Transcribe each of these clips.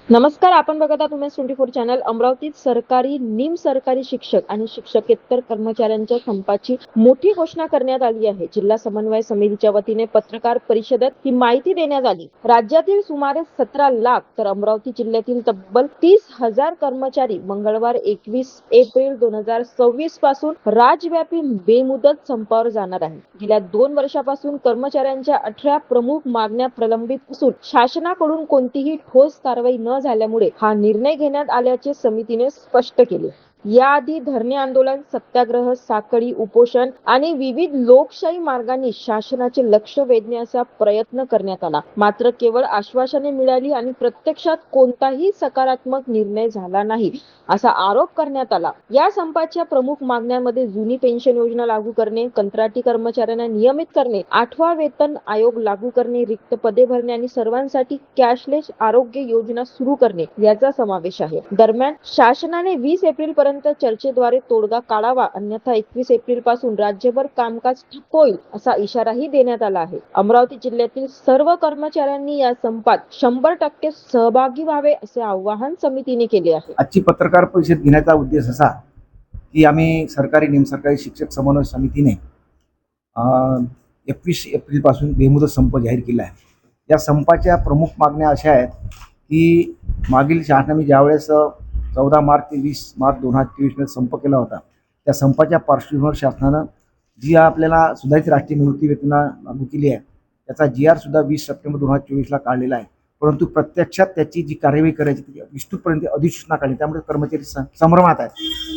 नमस्कार, आपण बघत आहात उमेश 24 चॅनल. अमरावतीत सरकारी, निम सरकारी शिक्षक आणि शिक्षकेतर कर्मचाऱ्यांच्या संपाची मोठी घोषणा करण्यात आली आहे. जिल्हा समन्वय समितीच्या वतीने पत्रकार परिषदेत ही माहिती देण्यात आली. राज्यातील सुमारे 17 लाख तर अमरावती जिल्ह्यातील तब्बल 30,000 कर्मचारी मंगळवार 21 एप्रिल 2026 पासून राज्यव्यापी बेमुदत संपावर जाणार आहे. गेल्या 2 वर्षापासून कर्मचाऱ्यांच्या 18 प्रमुख मागण्या प्रलंबित असून शासनाकडून कोणतीही ठोस कारवाई न झाल्यामुळे हा निर्णय घेण्यात आल्याचे समितीने स्पष्ट केले. याआधी धरणे आंदोलन, सत्याग्रह, साखळी उपोषण आणि विविध लोकशाही मार्गांनी शासनाचे लक्ष वेधण्याचा प्रयत्न करण्यात आला. मात्र केवळ आश्वासने मिळाली आणि प्रत्यक्षात कोणताही सकारात्मक निर्णय झाला नाही, असा आरोप करण्यात आला. या संपाच्या प्रमुख मागण्यांमध्ये जुनी पेन्शन योजना लागू करणे, कंत्राटी कर्मचाऱ्यांना नियमित करणे, 8वा वेतन आयोग लागू करणे, रिक्त पदे भरणे आणि सर्वांसाठी कॅशलेस आरोग्य योजना सुरू करणे याचा समावेश आहे. दरम्यान शासनाने 20 एप्रिल पर्यंत चर्चेद्वारे तोडगा काढावा, अन्यथा 21 एप्रिल पासून राज्यभर कामकाज ठप्प होईल असा इशाराही देण्यात आला आहे. अमरावती जिल्ह्यातील सर्व कर्मचाऱ्यांनी या संपात 100% सहभागी व्हावे असे आवाहन समितीने केले आहे. आजची पत्रकार परिषद घेण्याचा उद्देश असा की आम्ही सरकारी निमसरकारी शिक्षक समन्वय समितीने 21 एप्रिल पासून बेमुदत संप जाहीर केला आहे. या संपाच्या प्रमुख मागण्या अशा आहेत की मागील शासनाने ज्यावेळेस 14 मार्च ते 20 मार्च 2023 मध्ये संप केला होता, त्या संपाच्या पार्श्वभूमीवर शासनानं जी आपल्याला सुधारित राष्ट्रीय निवृत्ती वेतना लागू केली आहे त्याचा GR सुद्धा 20 सप्टेंबर 2024 ला काढलेला आहे. परंतु प्रत्यक्षात त्याची जी कार्यवाही करायची ती विस्तृतपर्यंत अधिसूचना काढली, त्यामुळे कर्मचारी संभ्रमात आहेत.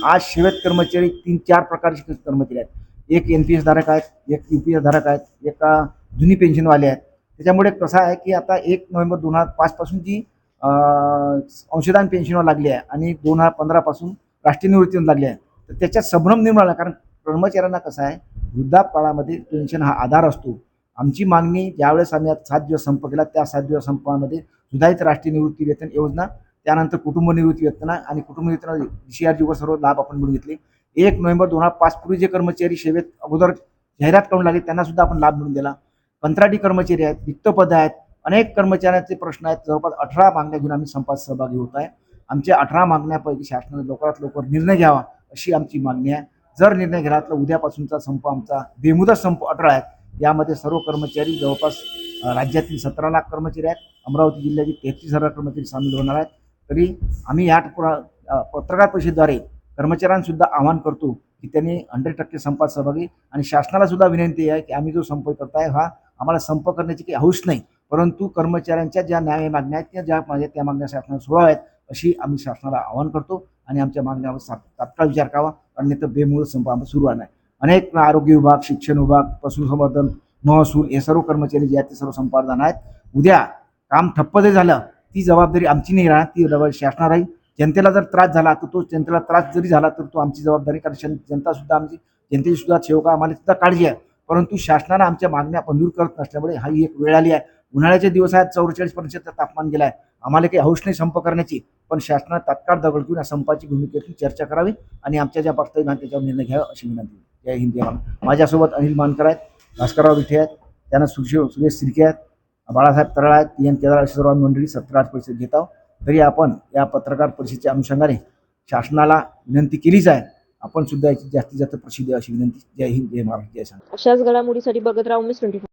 आज सेवेत कर्मचारी 3-4 प्रकारचे कर्मचारी आहेत. एक NPS धारक आहेत, एक UPS धारक आहेत, एक जुनी पेन्शनवाले आहेत. त्याच्यामुळे कसं आहे की आता 1 नोव्हेंबर 2005 पासून जी अंशदान पेन्शनवर लागली आहे आणि 2015 पासून राष्ट्रीय निवृत्तीवर लागली आहे, तर त्याच्यात संभ्रम निर्माण झाला. कारण कर्मचाऱ्यांना कसं आहे, वृद्धापकाळामध्ये पेन्शन हा आधार असतो. आमची मागणी ज्यावेळेस आम्ही आज 7 दिवस संप केला, त्या 7 दिवस संपामध्ये सुधारित राष्ट्रीय निवृत्ती वेतन योजना, त्यानंतर कुटुंब निवृत्ती वेतना आणि कुटुंब वेतना CRG वर सर्व लाभ आपण मिळवून घेतले. 1 नोव्हेंबर 2005 पूर्वी जे कर्मचारी सेवेत अगोदर जाहिरात करून लागले त्यांना सुद्धा आपण लाभ मिळवून दिला. कंत्राटी कर्मचारी आहेत, रिक्त पद आहेत, अनेक कर्मचाऱ्यांचे प्रश्न आहेत. जवळपास 18 मागण्या घेऊन आम्ही संपात सहभागी होत आहे. आमच्या 18 मागण्यापैकी शासनाने लवकरात लवकर निर्णय घ्यावा अशी आमची मागणी आहे. जर निर्णय घेतला तर उद्यापासूनचा संप आमचा बेमुदत संप अटळ आहे. यामध्ये सर्व कर्मचारी जवळपास राज्यातील 17 लाख कर्मचारी आहेत, अमरावती जिल्ह्यातील 33,000 कर्मचारी सामील होणार आहेत. तरी आम्ही या पत्रकार परिषदेद्वारे कर्मचाऱ्यांसुद्धा आवाहन करतो की त्यांनी 100% संपात सहभागी, आणि शासनाला सुद्धा विनंती आहे की आम्ही जो संप करताय हा आम्हाला संप करण्याची काही हौस नाही, परंतु कर्मचाऱ्यांच्या ज्या न्याय मागण्या आहेत किंवा ज्या मागण्या त्या मागण्या शासनाला सोडाव्यात अशी आम्ही शासनाला आवाहन करतो आणि आमच्या मागण्यावर तात्काळ विचार करावा, अन्यथा बेमुदत संप आम्ही सुरू आहे. अनेक आरोग्य विभाग, शिक्षण विभाग, पशुसंवर्धन, महसूल हे सर्व कर्मचारी जे आहेत ते सर्व संपावर जाणार आहेत. उद्या काम ठप्प जरी झालं ती जबाबदारी आमची नाही राहणार, ती जबाबदारी शासनावर राहील. जनतेला जर त्रास झाला तर तो जनतेला त्रास जरी झाला तर तो आमची जबाबदारी, कारण जनता सुद्धा आमची, जनतेची सुद्धा सेवक, आम्हाला सुद्धा काळजी आहे. परंतु शासनानं आमच्या मागण्या मंजूर करत नसल्यामुळे ही एक वेळ आली आहे. उन्हाळ्याचे दिवस आहेत, 44% तापमान गेलं आहे. आम्हाला काही हौस नाही संप करण्याची, पण शासनाने तात्काळ दखल घेऊन या संपाची भूमिकेतून चर्चा करावी आणि आमच्या ज्या प्रस्तावित आहेत त्याच्यावर निर्णय घ्यावा अशी विनंती. जय हिंद, जय महाराष्ट्र. माझ्यासोबत अनिल मानकर आहेत, भास्करराव विठे आहेत, त्यांना सुरेश सिरके आहेत, बाळासाहेब तराळ आहेत, PN केदार अशी सर्व मंडळी पत्रकार परिषद घेत आहोत. तरी आपण या पत्रकार परिषदेच्या अनुषंगाने शासनाला विनंती केलीच आहे. आपण सुद्धा याची जास्तीत जास्त प्रसिद्धी अशी विनंती. जय हिंद, जय महाराष्ट्र, जय संघ. अशाच घडामोडीसाठी बघत राहा उमेश 24.